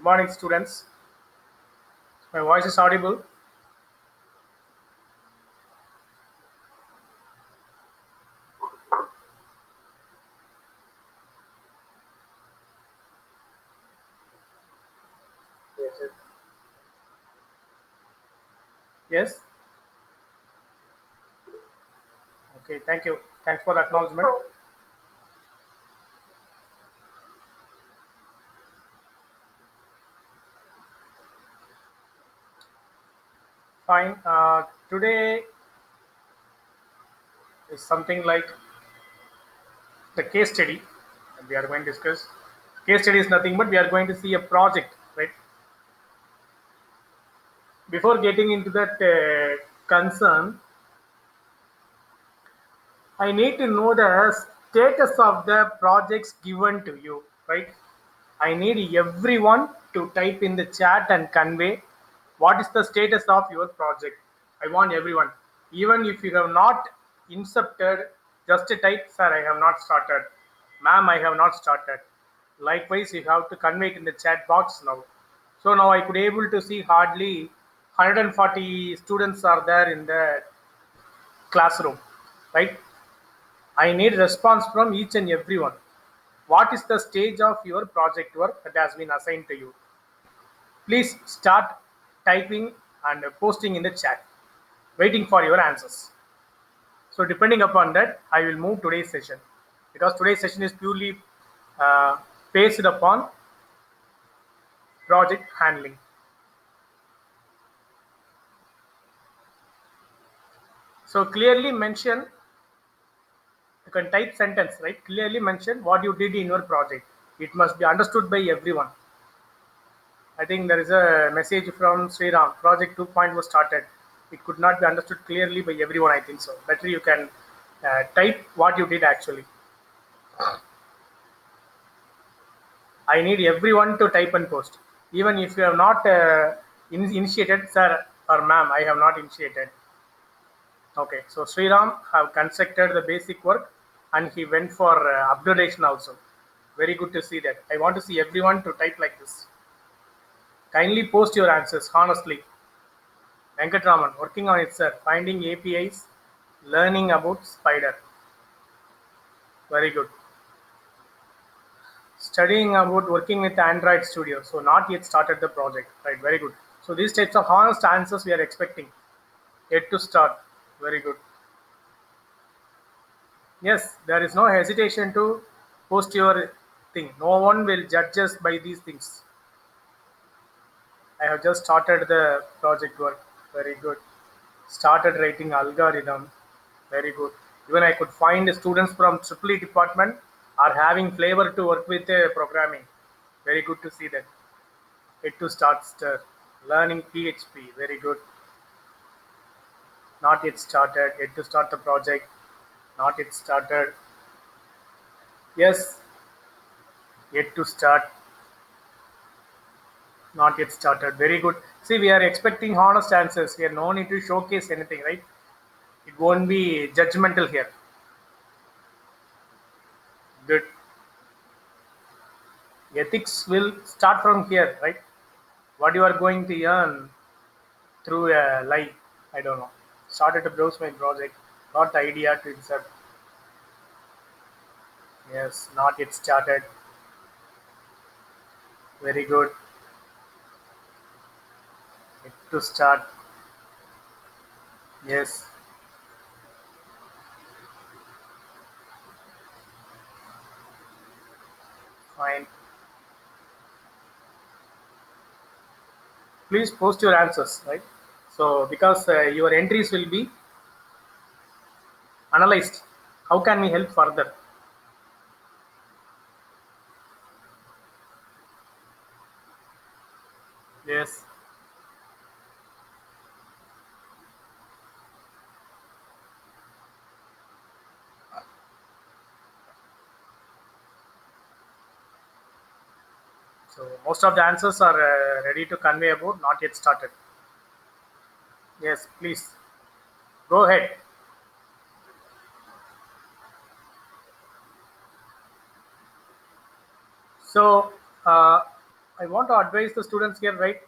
Morning, students. My voice is audible. Yes. Yes. Okay. Thank you. Thanks for the acknowledgement. Fine. Today is something like the case study that we are going to discuss. Case study is nothing but we are going to see a project, right? Before getting into that concern, I need to know the status of the projects given to you, right? I need everyone to type in the chat and convey what is the status of your project. I want everyone. Even if you have not incepted, just type, sir, I have not started. Ma'am, I have not started. Likewise, you have to convey it in the chat box now. So now I could able to see hardly 140 students are there in the classroom, right? I need response from each and everyone. What is the stage of your project work that has been assigned to you? Please start typing and posting in the chat, waiting for your answers. So, depending upon that, I will move today's session because today's session is purely uh, based upon project handling. So, clearly mention, you can type sentence, right? Clearly mention what you did in your project. It must be understood by everyone. I think there is a message from Sriram. Project 2.0 was started. It could not be understood clearly by everyone. I think so. Better you can type what you did actually. I need everyone to type and post. Even if you have not initiated, sir or ma'am, I have not initiated. Okay, so Sriram have constructed the basic work and he went for upgradation also. Very good to see that. I want to see everyone to type like this. Kindly post your answers honestly. Venkatraman, working on it, sir. Finding APIs, learning about Spider. Very good. Studying about working with Android Studio. So not yet started the project. Right, very good. So these types of honest answers we are expecting. Yet to start. Very good. Yes, there is no hesitation to post your thing. No one will judge us by these things. I have just started the project work. Very good. Started writing algorithm. Very good. Even I could find students from Triple E department are having flavor to work with programming. Very good to see that. It to start learning PHP. Very good. Not yet started. Yet to start the project. Not yet started. Yes. Yet to start. Not yet started. Very good. See, we are expecting honest answers here. No need to showcase anything, right? It won't be judgmental here. Good. Ethics will start from here, right? What you are going to earn through a lie, I don't know. Started to browse my project, got the idea to insert. Yes, not yet started. Very good. Yet to start. Yes, fine. Please post your answers, right? So, because your entries will be analyzed, how can we help further? Yes. So, most of the answers are ready to convey about not yet started. Yes, please go ahead. So, I want to advise the students here, right,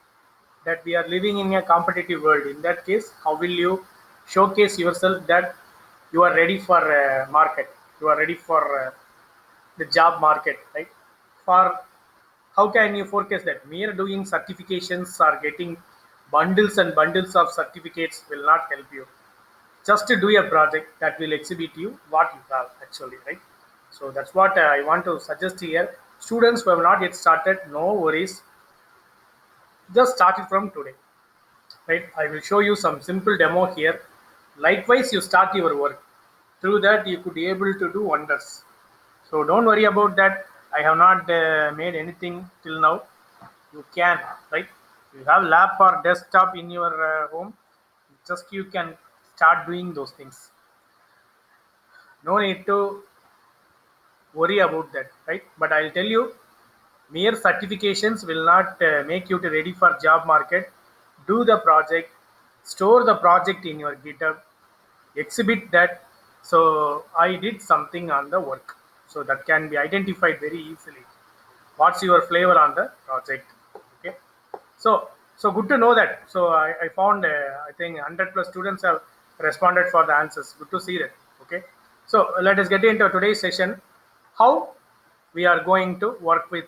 that we are living in a competitive world. In that case, how will you showcase yourself that you are ready for market, you are ready for the job market, right? For how can you forecast that? Mere doing certifications or getting bundles and bundles of certificates will not help you. Just to do a project that will exhibit you what you have actually, right? So that's what I want to suggest here. Students who have not yet started, no worries, just start it from today, right? I will show you some simple demo here. Likewise, you start your work. Through that, you could be able to do wonders. So don't worry about that. I have not made anything till now. You can, right? You have lap or desktop in your home. Just you can start doing those things. No need to worry about that, right? But I'll tell you, mere certifications will not make you to ready for job market. Do the project, store the project in your GitHub, exhibit that. So I did something on the work. So that can be identified very easily. What's your flavor on the project? Okay. So good to know that. So I found I think 100 plus students have responded for the answers. Good to see that. Okay. So let us get into today's session. How we are going to work with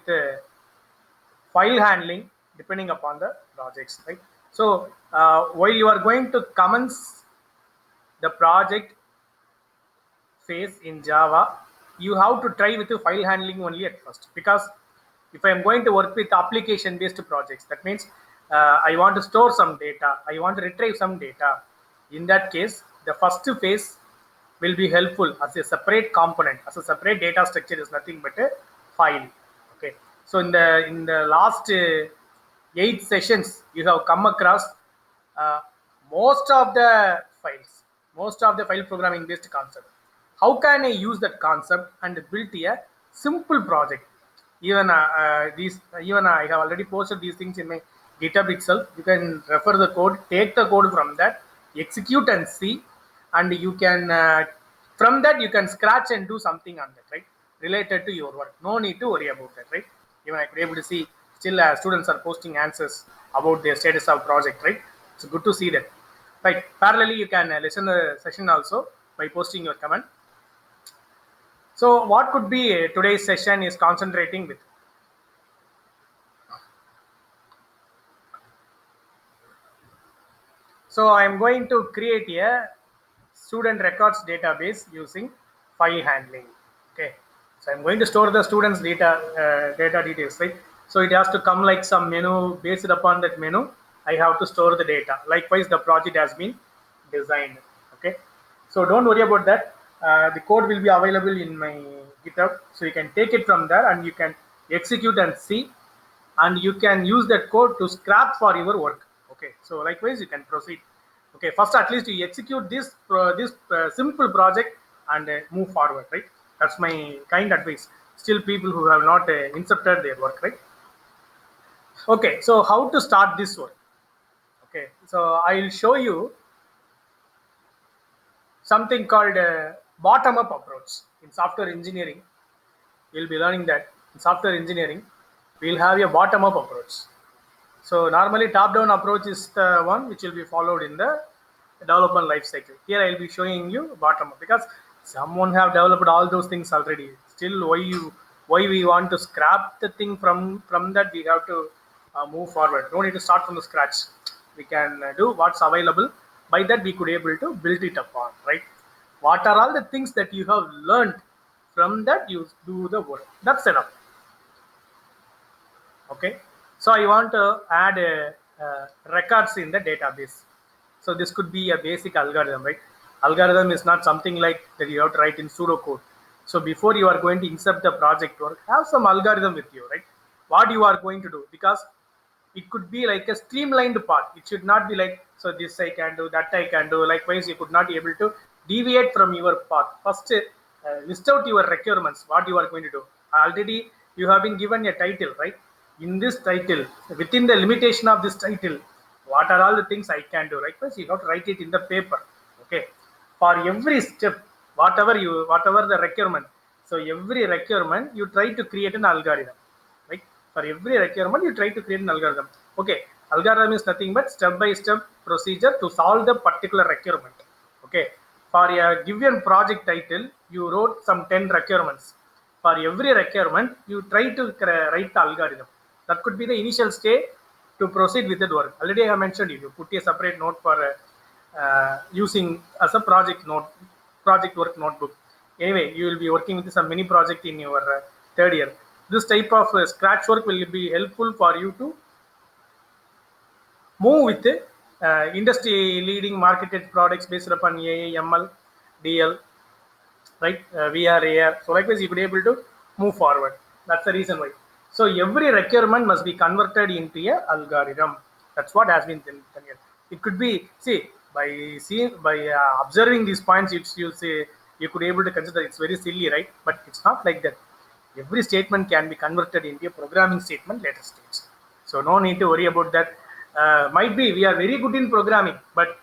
file handling depending upon the projects, right? So while you are going to commence the project phase in Java, you have to try with the file handling only at first, because if I am going to work with application based projects, that means I want to store some data, I want to retrieve some data. In that case, the first phase will be helpful as a separate component, as a separate data structure is nothing but a file. Okay. So in the last 8 sessions, you have come across uh, most of the files, most of the file programming based concept. How can I use that concept and build a simple project? Even I have already posted these things in my GitHub itself. You can refer the code, take the code from that, execute and see, and you can from that you can scratch and do something on that, right? Related to your work. No need to worry about that, right? Even I could able to see still students are posting answers about their status of project, right? It's good to see that. Right. Parallelly, you can listen the session also by posting your comment. So, what could be today's session is concentrating with? So, I am going to create a student records database using file handling. Okay. So, I'm going to store the students' data details, right? So, it has to come like some menu. Based upon that menu, I have to store the data. Likewise, the project has been designed. Okay. So, don't worry about that. The code will be available in my GitHub. So, you can take it from there and you can execute and see, and you can use that code to scrap for your work. Okay, so likewise you can proceed. Okay, first at least you execute this simple project and move forward, right? That's my kind advice. Still people who have not incepted their work, right? Okay, so how to start this work? Okay, so I'll show you something called bottom up approach in software engineering. You'll be learning that in software engineering we'll have a bottom up approach. So normally top-down approach is the one which will be followed in the development life cycle. Here I will be showing you bottom-up because someone have developed all those things already. Still, why we want to scrap the thing from that we have to move forward. No need to start from the scratch. We can do what's available. By that we could able to build it upon, right? What are all the things that you have learned from that you do the work? That's enough. Okay, so I want to add records in the database. So this could be a basic algorithm, right? Algorithm is not something like that you have to write in pseudocode. So before you are going to insert the project work, have some algorithm with you, right? What you are going to do, because it could be like a streamlined path. It should not be like, so this I can do, that I can do. Likewise, you could not be able to deviate from your path. First, list out your requirements, what you are going to do. Already you have been given a title, right? In this title, within the limitation of this title, what are all the things I can do? Likewise, you have to write it in the paper. Okay, for every step, whatever the requirement. So every requirement you try to create an algorithm, right? For every requirement, you try to create an algorithm. Okay, algorithm is nothing but step-by-step procedure to solve the particular requirement. Okay, for a given project title, you wrote some 10 requirements. For every requirement, you try to write the algorithm. That could be the initial stage to proceed with the work. Already I have mentioned you put a separate note for using as a project work notebook. Anyway, you will be working with some mini project in your third year. This type of scratch work will be helpful for you to move with industry leading marketed products based upon AI, ML, DL, right? VR, AR. So likewise, you could be able to move forward. That's the reason why. So every requirement must be converted into a algorithm. That's what has been done here. It could be by observing these points, you say you could be able to consider it's very silly, right? But it's not like that. Every statement can be converted into a programming statement later stage. So no need to worry about that. Might be we are very good in programming, but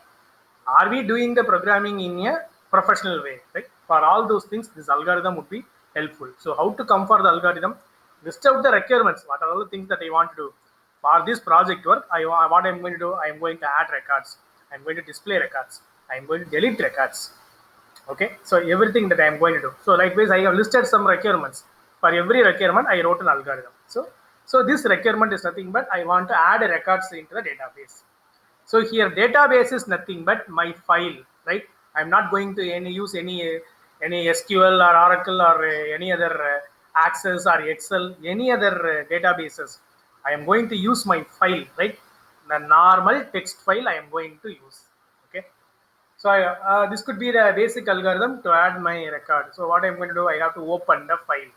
are we doing the programming in a professional way, right? For all those things, this algorithm would be helpful. So how to come for the algorithm? List out the requirements. What are all the things that I want to do for this project work? What I'm going to do? I'm going to add records. I'm going to display records. I'm going to delete records. Okay, so everything that I am going to do. So likewise, I have listed some requirements. For every requirement, I wrote an algorithm. So this requirement is nothing but I want to add records into the database. So here database is nothing but my file, right? I'm not going to use any SQL or Oracle or any other Access or Excel, any other databases. I am going to use my file, right? The normal text file I am going to use. Okay. So this could be the basic algorithm to add my record. So what I'm going to do, I have to open the file.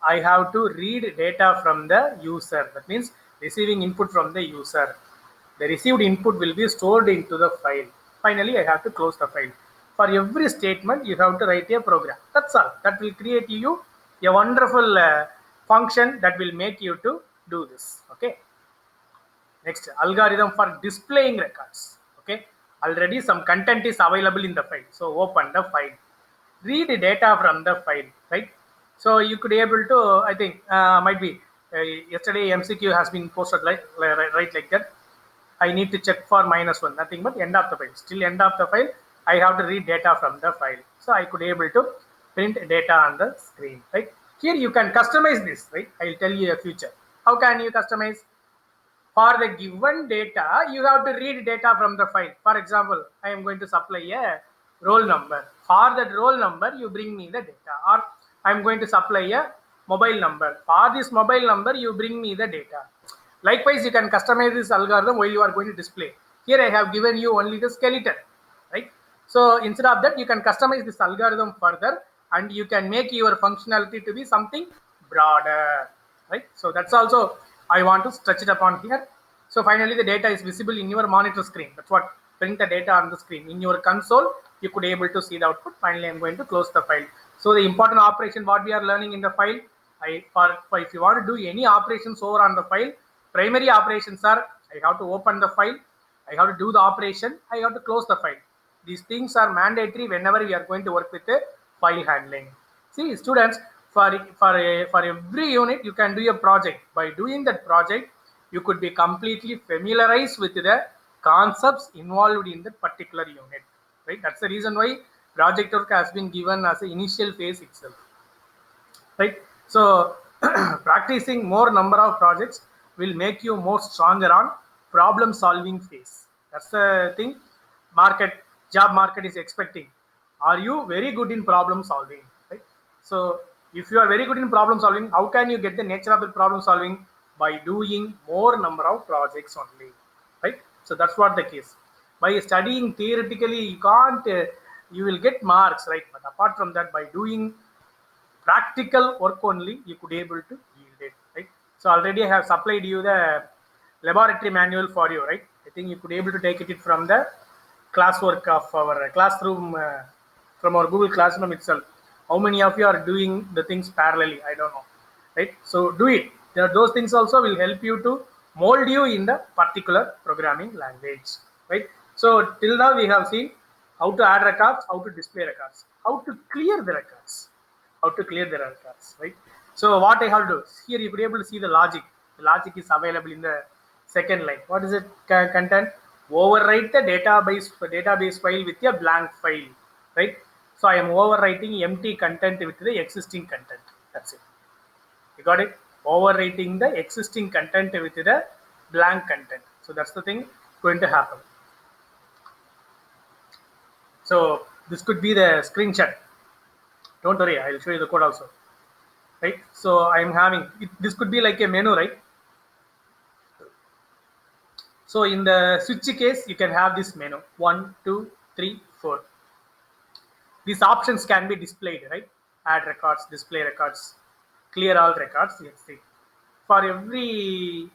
I have to read data from the user. That means receiving input from the user. The received input will be stored into the file. Finally, I have to close the file. For every statement, you have to write a program. That's all. That will create you a wonderful function that will make you to do this. Okay. Next, algorithm for displaying records. Okay. Already some content is available in the file. So open the file. Read data from the file, right? So you could be able to, I think, might be yesterday MCQ has been posted right like that. I need to check for -1, nothing but end of the file. Still end of the file, I have to read data from the file. So I could be able to print data on the screen, right? Here you can customize this, right? I'll tell you a future. How can you customize? For the given data, you have to read data from the file. For example, I am going to supply a roll number. For that roll number, you bring me the data. Or I am going to supply a mobile number. For this mobile number, you bring me the data. Likewise, you can customize this algorithm while you are going to display. Here I have given you only the skeleton, right? So instead of that, you can customize this algorithm further and you can make your functionality to be something broader, right? So that's also I want to stretch it upon here. So finally, the data is visible in your monitor screen. That's what print the data on the screen. In your console, you could able to see the output. Finally, I'm going to close the file. So the important operation what we are learning in the file, for if you want to do any operations over on the file, primary operations are I have to open the file, I have to do the operation, I have to close the file. These things are mandatory whenever we are going to work with a file handling. See, students, for every unit, you can do a project. By doing that project, you could be completely familiarized with the concepts involved in that particular unit. Right? That's the reason why project work has been given as an initial phase itself. Right? So practicing more number of projects will make you more stronger on problem solving phase. That's the thing job market is expecting. Are you very good in problem solving? Right? So if you are very good in problem solving, how can you get the nature of the problem solving? By doing more number of projects only, right? So that's what the case. By studying theoretically, you can't, you will get marks, right? But apart from that, by doing practical work only, you could able to yield it, right? So already I have supplied you the laboratory manual for you, right? I think you could able to take it from the classwork of our classroom, from our Google Classroom itself. How many of you are doing the things parallelly? I don't know, right? So do it. Those things also will help you to mold you in the particular programming language, right? So till now we have seen how to add records, how to display records, how to clear the records, right? So what I have to do here, you could be able to see the logic. The logic is available in the second line. What is it content? Overwrite the database file with a blank file, right? So I am overwriting empty content with the existing content. That's it. You got it? Overwriting the existing content with the blank content. So that's the thing going to happen. So this could be the screenshot. Don't worry, I'll show you the code also. Right? So I'm having this could be like a menu, right? So in the switch case, you can have this menu 1, 2, 3, 4. These options can be displayed, right? Add records, display records, clear all records. Let's see. For every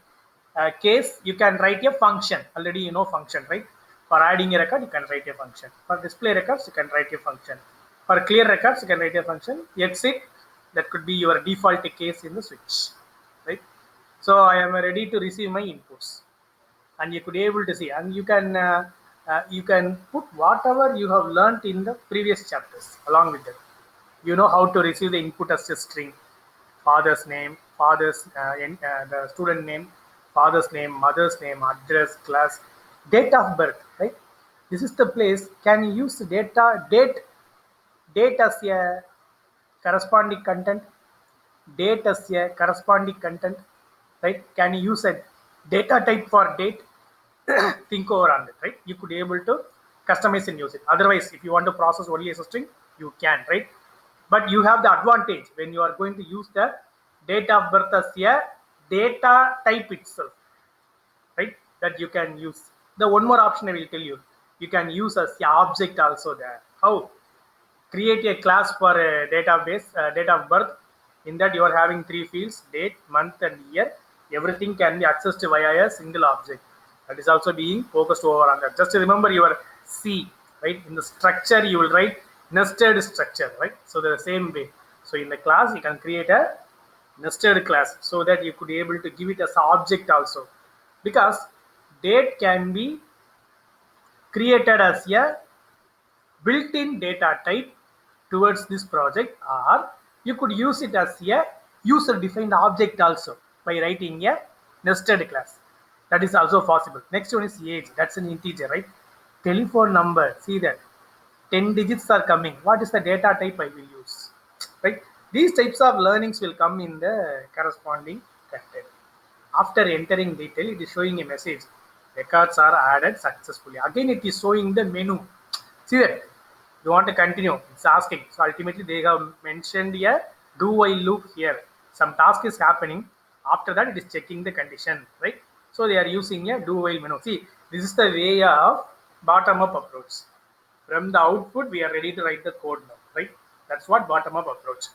case, you can write a function. Already you know function, right? For adding a record, you can write a function. For display records, you can write a function. For clear records, you can write a function. Exit, that could be your default case in the switch, right? So I am ready to receive my inputs, and you could be able to see, and you can put whatever you have learned in the previous chapters along with it. You know how to receive the input as a string, father's name, the student name, father's name, mother's name, address, class, date of birth, right? This is the place. Can you use date as a corresponding content? Date as a corresponding content, right? Can you use a data type for date? Think over on it, right? You could be able to customize and use it. Otherwise, if you want to process only as a string, you can, right? But you have the advantage when you are going to use the date of birth as a data type itself, right? That you can use. The one more option I will tell you, you can use as the object also there. How? Create a class for a database, date of birth. In that you are having three fields: date, month, and year. Everything can be accessed via a single object. That is also being focused over on that. Just remember your C, right? In the structure you will write nested structure, right? So the same way. So in the class you can create a nested class so that you could be able to give it as an object also, because date can be created as a built-in data type towards this project, or you could use it as a user-defined object also by writing a nested class. That is also possible. Next one is age. That's an integer, right? Telephone number. See that 10 digits are coming. What is the data type I will use, right? These types of learnings will come in the corresponding content. After entering detail, it is showing a message. Records are added successfully. Again, it is showing the menu. See that? You want to continue. It's asking. So ultimately, they have mentioned a do while loop here. Some task is happening. After that, it is checking the condition, right? So they are using a do while menu. See, this is the way of bottom up approach. From the output, we are ready to write the code now, right? That's what bottom up approach.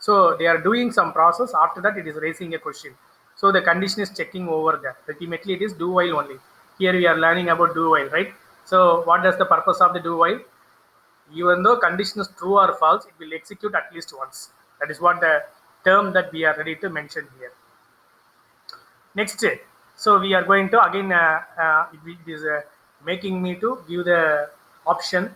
So they are doing some process. After that, it is raising a question. So the condition is checking over that. Ultimately, it is do while only. Here we are learning about do while, right? So what does the purpose of the do while? Even though condition is true or false, it will execute at least once. That is what the term that we are ready to mention here. Next, so we are going to again, it is making me to give the option.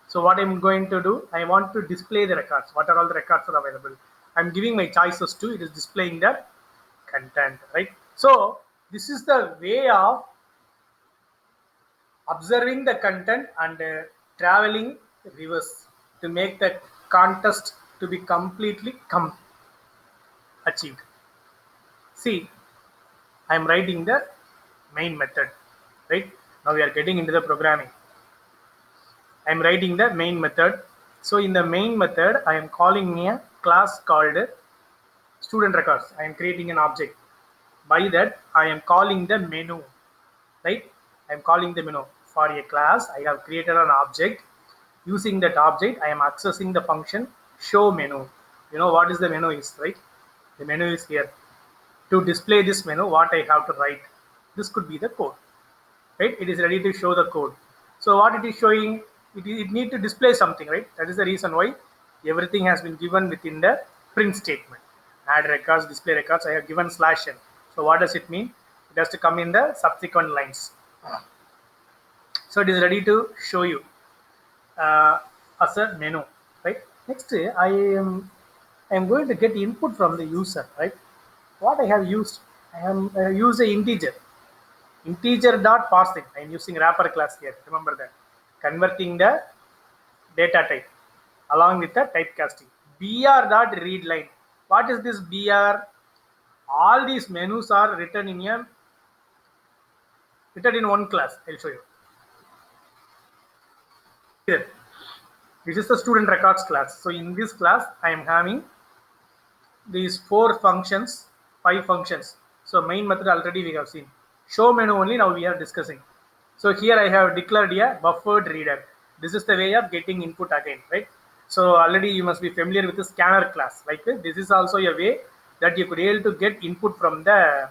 So what I'm going to do, I want to display the records. What are all the records are available? I'm giving my choices to, it is displaying the content, right? So this is the way of observing the content and traveling reverse to make the contest to be completely achieved. See, I'm writing the main method, right? Now we are getting into the programming. I'm writing the main method. So in the main method, I am calling a class called student records. I am creating an object. By that, I am calling the menu, right? I am calling the menu for a class. I have created an object. Using that object, I am accessing the function show menu. You know what is the menu is, right? The menu is here. To display this menu, what I have to write? This could be the code, right? It is ready to show the code. So what it is showing, it need to display something, right? That is the reason why everything has been given within the print statement. Add records, display records, I have given /n. So what does it mean? It has to come in the subsequent lines. So it is ready to show you as a menu, right? Next, I am going to get input from the user, right? What I have used, I am use a integer dot parsing. I am using wrapper class here. Remember that. Converting the data type along with the typecasting. Br dot read line. What is this br? All these menus are written in one class. I'll show you. Here, this is the student records class. So in this class, I am having these 4 functions, 5 functions. So main method already we have seen. Show menu only now we are discussing. So here I have declared a buffered reader. This is the way of getting input again, right? So already you must be familiar with the scanner class. Like this is also a way that you could be able to get input from the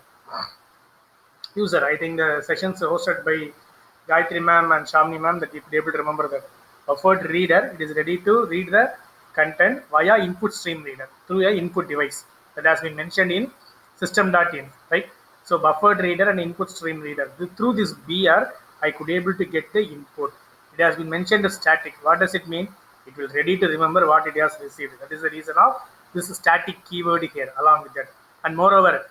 user. I think the sessions hosted by Gayatri ma'am and Shamni ma'am that you could be able to remember that. Buffered reader, it is ready to read the content via input stream reader through a input device that has been mentioned in system.in, right? So buffered reader and input stream reader. Through this BR, I could able to get the input. It has been mentioned as static. What does it mean? It will ready to remember what it has received. That is the reason of this static keyword here along with that. And moreover,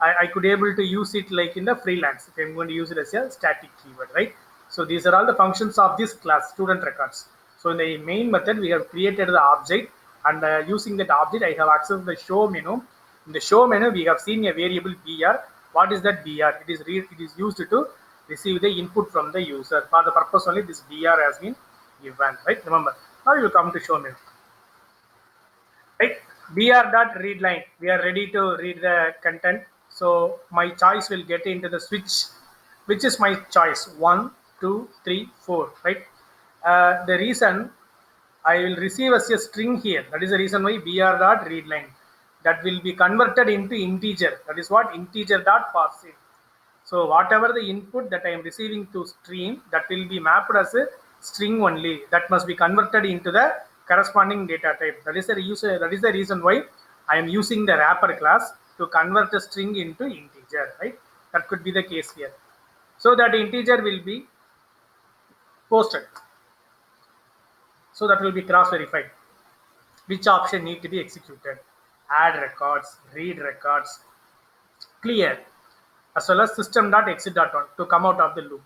I could able to use it like in the freelance if I'm going to use it as a static keyword, right? So these are all the functions of this class, student records. So in the main method, we have created the object, and using that object, I have accessed the show menu. In the show menu, we have seen a variable br. What is that br? It is used to receive the input from the user. For the purpose only, this br has been given, right? Remember. Now you will come to show menu. Right, br dot read line. We are ready to read the content. So my choice will get into the switch. Which is my choice? 1, 2, 3, 4. Right. The reason I will receive as a string here. That is the reason why br dot read line. That will be converted into integer. That is what integer dot parsing. So whatever the input that I am receiving to stream, that will be mapped as a string only. That must be converted into the corresponding data type. That is the reason why I am using the wrapper class to convert a string into integer, right? That could be the case here. So that integer will be posted. So that will be cross verified. Which option need to be executed? Add records, read records, clear, as well as system.exit.on to come out of the loop.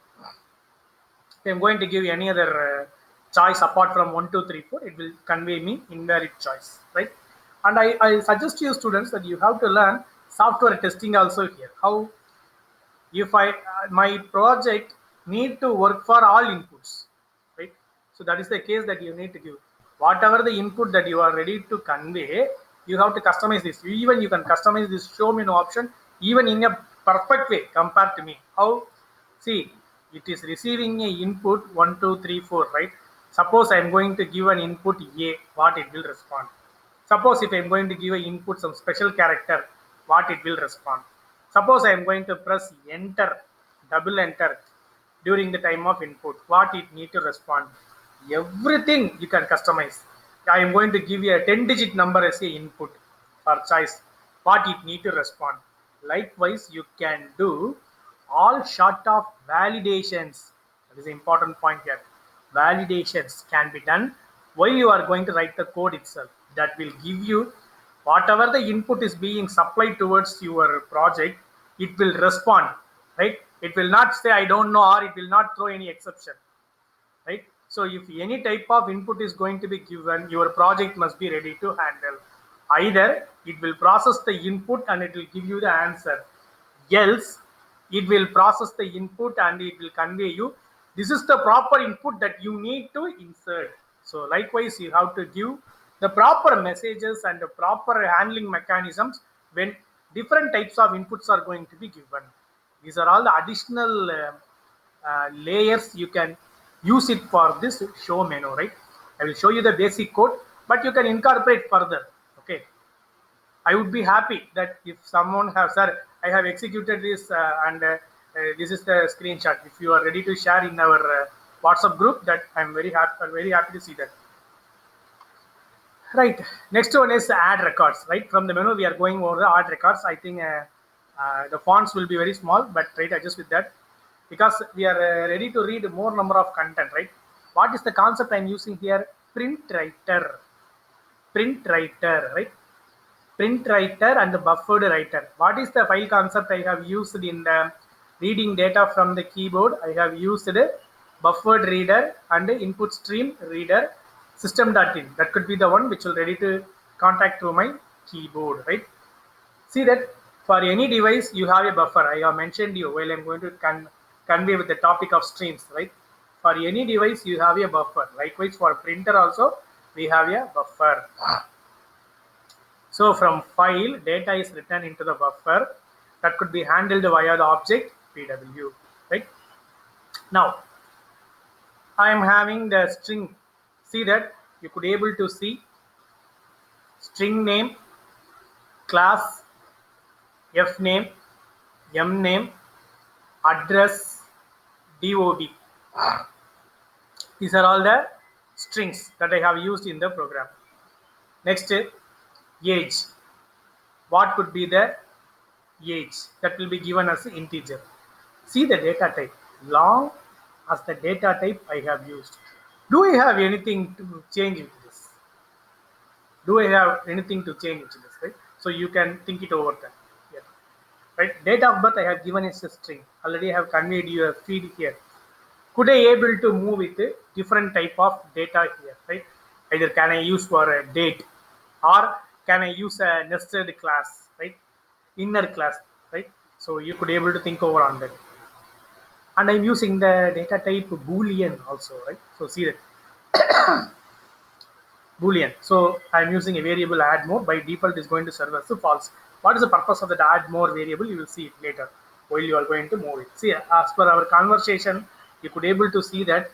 If I'm going to give any other choice apart from 1, 2, 3, 4, it will convey me invalid choice, right? And I suggest to you students that you have to learn software testing also here. How if my project need to work for all inputs, right? So that is the case that you need to give. Whatever the input that you are ready to convey, you have to customize this. Even you can customize this show menu option even in a perfect way compared to me. How? See, it is receiving a input 1, 2, 3, 4, right? Suppose I am going to give an input A, what it will respond. Suppose if I am going to give an input some special character, what it will respond. Suppose I am going to press enter, double enter during the time of input, what it need to respond. Everything you can customize. I am going to give you a 10-digit number as a input for choice, what it need to respond. Likewise, you can do all sort of validations. That is the important point here. Validations can be done while you are going to write the code itself. That will give you whatever the input is being supplied towards your project, it will respond, right? It will not say I don't know, or it will not throw any exception, right? So if any type of input is going to be given, your project must be ready to handle. Either it will process the input and it will give you the answer, else it will process the input and it will convey you this is the proper input that you need to insert. So likewise, you have to give the proper messages and the proper handling mechanisms when different types of inputs are going to be given. These are all the additional layers you can use it for this show menu, right? I will show you the basic code, but you can incorporate further. Okay, I would be happy that if someone has, sir, I have executed this and this is the screenshot. If you are ready to share in our WhatsApp group, that I'm very happy to see that. Right. Next one is add records. Right, from the menu we are going over the add records. I think the fonts will be very small, but right, adjust with that because we are ready to read more number of content. Right. What is the concept I'm using here? Print writer. Print writer. Right. print writer and the buffered writer. What is the file concept I have used in the reading data from the keyboard? I have used buffered reader and input stream reader system.in. That could be the one which will ready to contact through my keyboard, right? See that for any device you have a buffer. I have mentioned you while I'm going to convey with the topic of streams, right? For any device you have a buffer. Likewise for printer also we have a buffer. So from file, data is written into the buffer that could be handled via the object PW, right? Now I am having the string. See that you could able to see string name, class, F name, M name, address, DOB. These are all the strings that I have used in the program. Next, age. What could be the age? That will be given as integer. See the data type. Long as the data type I have used. Do I have anything to change with this? Do I have anything to change into this, right? So you can think it over that. Yeah. Right? Date of birth I have given as a string. Already I have conveyed you a feed here. Could I able to move with a different type of data here, right? Either can I use for a date or can I use a nested class, right? Inner class, right? So you could able to think over on that. And I'm using the data type Boolean also, right? So see that Boolean. So I'm using a variable add more. By default is going to serve as false. What is the purpose of that add more variable? You will see it later while you are going to move it. See, as per our conversation, you could able to see that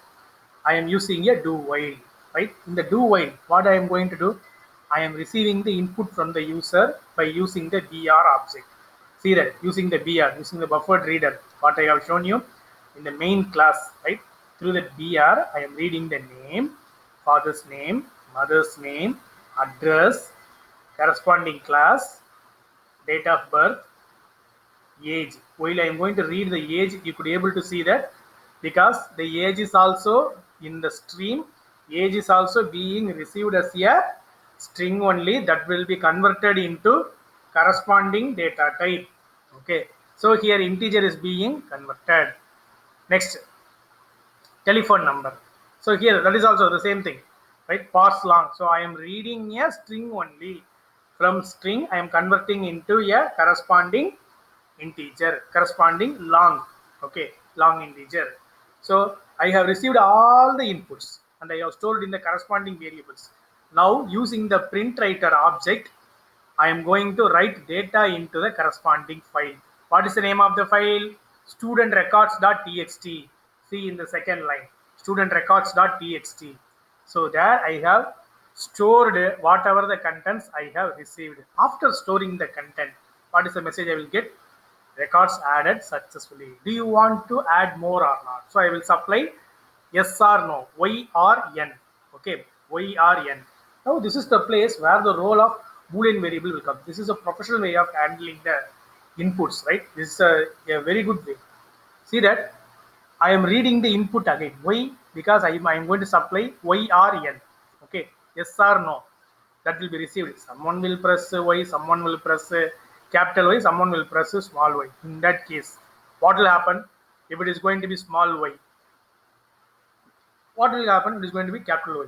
I am using a do while, right? In the do while, what I am going to do, I am receiving the input from the user by using the BR object. See that using the BR, using the buffered reader, what I have shown you in the main class, right? Through the BR, I am reading the name, father's name, mother's name, address, corresponding class, date of birth, age. While I am going to read the age, you could able to see that because the age is also in the stream, age is also being received as a string only that will be converted into corresponding data type. Okay, so here integer is being converted. Next, telephone number. So here that is also the same thing, right? Parse long. So I am reading a string only. From string I am converting into a corresponding integer, corresponding long. Okay, long integer. So I have received all the inputs and I have stored in the corresponding variables. Now using the print writer object, I am going to write data into the corresponding file. What is the name of the file? Studentrecords.txt. See in the second line, studentrecords.txt. So there I have stored whatever the contents I have received. After storing the content, what is the message I will get? Records added successfully. Do you want to add more or not? So I will supply yes or no, y or n. Okay, y or n. Now this is the place where the role of Boolean variable will come. This is a professional way of handling the inputs, right? This is a very good way. See that I am reading the input again. Why? Because I am going to supply y or n. Okay, yes or no. That will be received. Someone will press y, someone will press capital Y, someone will press small y. In that case, what will happen? If it is going to be small y, what will happen? It is going to be capital Y.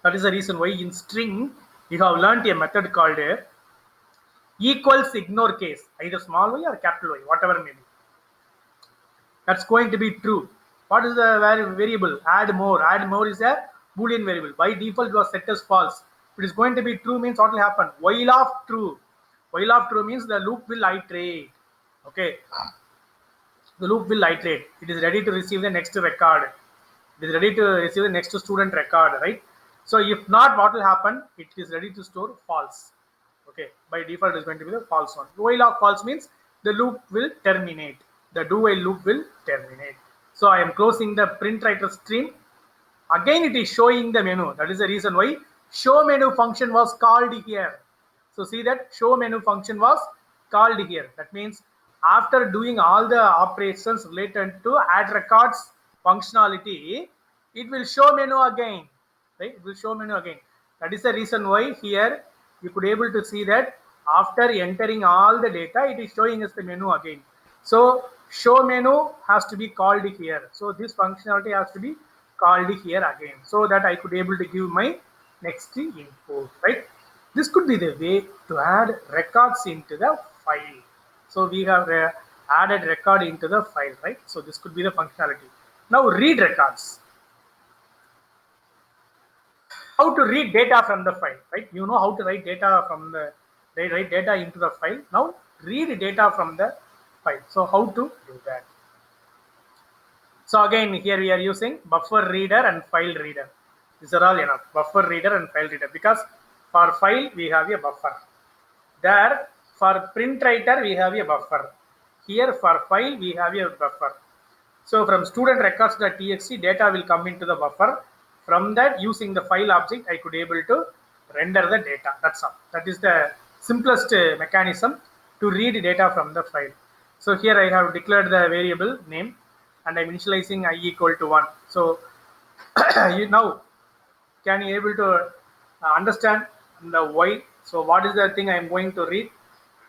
That is the reason why in string you have learned a method called equals ignore case, either small y or capital Y, whatever may be. That's going to be true. What is the variable? Add more. Add more is a Boolean variable. By default, it was set as false. If it is going to be true means what will happen? While of true. While of true means the loop will iterate. Okay. The loop will iterate. It is ready to receive the next record. It is ready to receive the next student record, right? So if not, what will happen? It is ready to store false. Okay. By default, it is going to be the false one. While of false means the loop will terminate. The do while loop will terminate. So I am closing the print writer stream. Again, it is showing the menu. That is the reason why show menu function was called here. So see that show menu function was called here. That means after doing all the operations related to add records functionality, it will show menu again. Right? It will show menu again. That is the reason why here you could able to see that after entering all the data, it is showing us the menu again. So show menu has to be called here. So this functionality has to be called here again, so that I could able to give my next input, right? This could be the way to add records into the file. So we have added record into the file, right? So this could be the functionality. Now read records. How to read data from the file, right? You know how to write data from the write data into the file. Now read data from the file. So how to do that? So again, here we are using buffer reader and file reader. These are all enough. Buffer reader and file reader, because for file we have a buffer. There for print writer we have a buffer. Here for file we have a buffer. So from student records.txt, data will come into the buffer. From that, using the file object, I could able to render the data. That's all. That is the simplest mechanism to read data from the file. So here I have declared the variable name, and I'm initializing I equal to 1. So you now can you able to understand the why? So what is the thing I am going to read?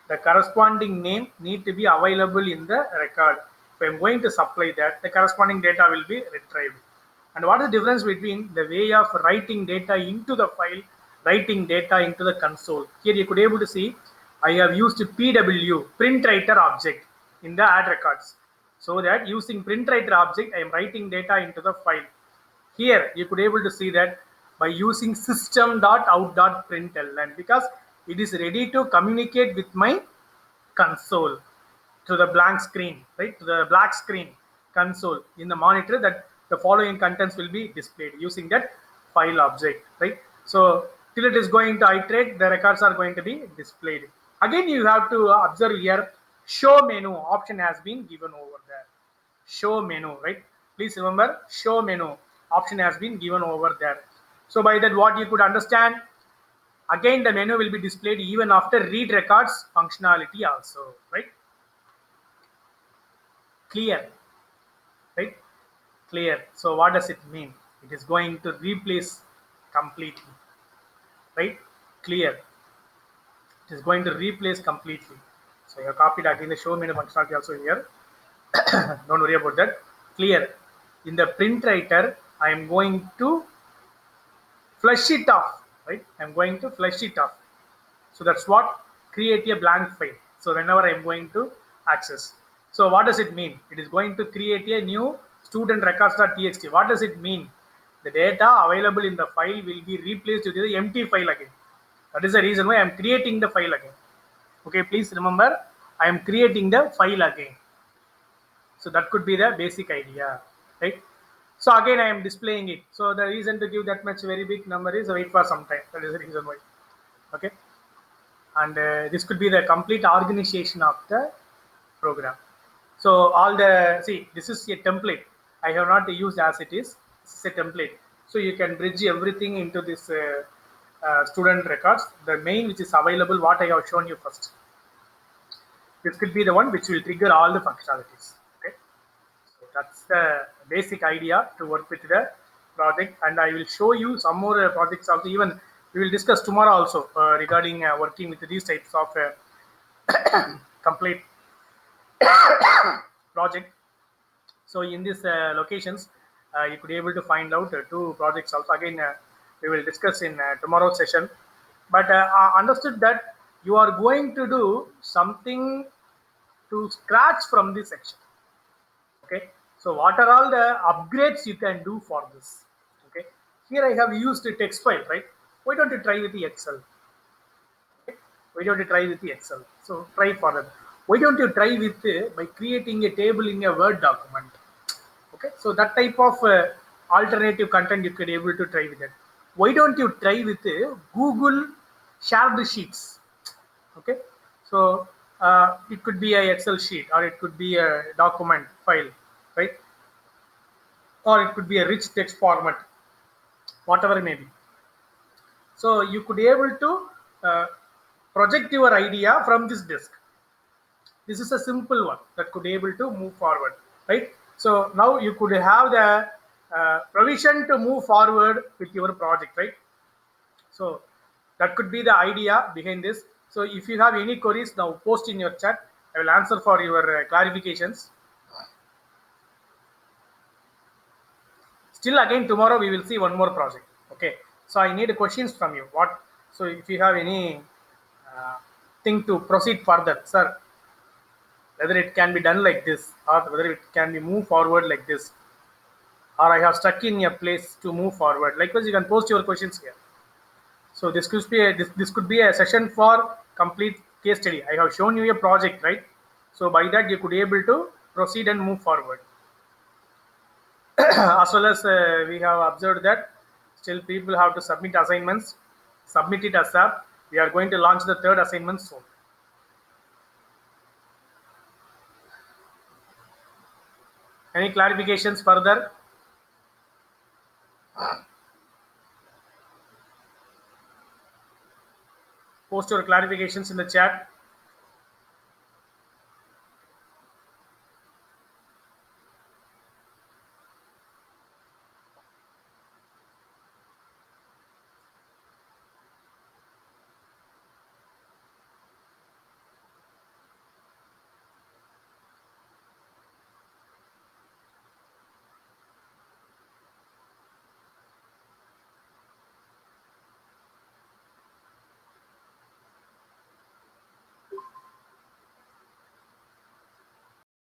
The corresponding name need to be available in the record. If I am going to supply that, the corresponding data will be retrieved. And what is the difference between the way of writing data into the file, writing data into the console? Here you could able to see I have used PW, print writer object, in the add records. So that using print writer object, I am writing data into the file. Here you could able to see that by using system.out.println, because it is ready to communicate with my console to the blank screen, right? To the black screen console in the monitor, that the following contents will be displayed using that file object, right? So till it is going to iterate, the records are going to be displayed. Again, you have to observe here, show menu option has been given over there. Show menu, right? Please remember, show menu option has been given over there. So by that, what you could understand, again the menu will be displayed even after read records functionality also, right? Clear, right? Clear. So what does it mean? It is going to replace completely, right? Clear. It is going to replace completely. So you have copied again the show menu functionality also here. Don't worry about that. Clear. In the print writer, I am going to flush it off, right? I'm going to flush it off. So that's what create a blank file. So whenever I'm going to access. So what does it mean? It is going to create a new student records.txt. What does it mean? The data available in the file will be replaced with the empty file again. That is the reason why I'm creating the file again. Okay, please remember, I am creating the file again. So that could be the basic idea, right? So again, I am displaying it. So the reason to give that much very big number is wait for some time. That is the reason why. Okay, and this could be the complete organization of the program. So all the this is a template. I have not used as it is. This is a template. So you can bridge everything into this student records. The main which is available, what I have shown you first. This could be the one which will trigger all the functionalities. Okay, so that's the basic idea to work with the project, and I will show you some more projects also. Even we will discuss tomorrow also regarding working with these types of complete project. So in these locations, you could be able to find out two projects also. Again, we will discuss in tomorrow's session. But I understood that you are going to do something to scratch from this section. Okay, so what are all the upgrades you can do for this? Okay, here I have used a text file, right? Why don't you try with the Excel? Okay? Why don't you try with the Excel? So try for that. Why don't you try with by creating a table in a Word document? Okay, so that type of alternative content you could able to try with it. Why don't you try with Google shared sheets? Okay, so it could be a Excel sheet, or it could be a document file, right? Or it could be a rich text format, whatever it may be. So you could be able to project your idea from this disk. This is a simple one that could be able to move forward, right? So now you could have the provision to move forward with your project, right? So That could be the idea behind this. So if you have any queries, now post in your chat. I will answer for your clarifications. Still again tomorrow we will see one more project. Okay. So I need questions from you. What? So if you have any uh, thing to proceed further, sir, whether it can be done like this or whether it can be moved forward like this, or I have stuck in a place to move forward. Likewise, you can post your questions here. So this could be a session for complete case study. I have shown you a project, right? So by that you could be able to proceed and move forward. As well as we have observed that still people have to submit assignments. Submit it ASAP. We are going to launch the third assignment soon. Any clarifications further? Post your clarifications in the chat.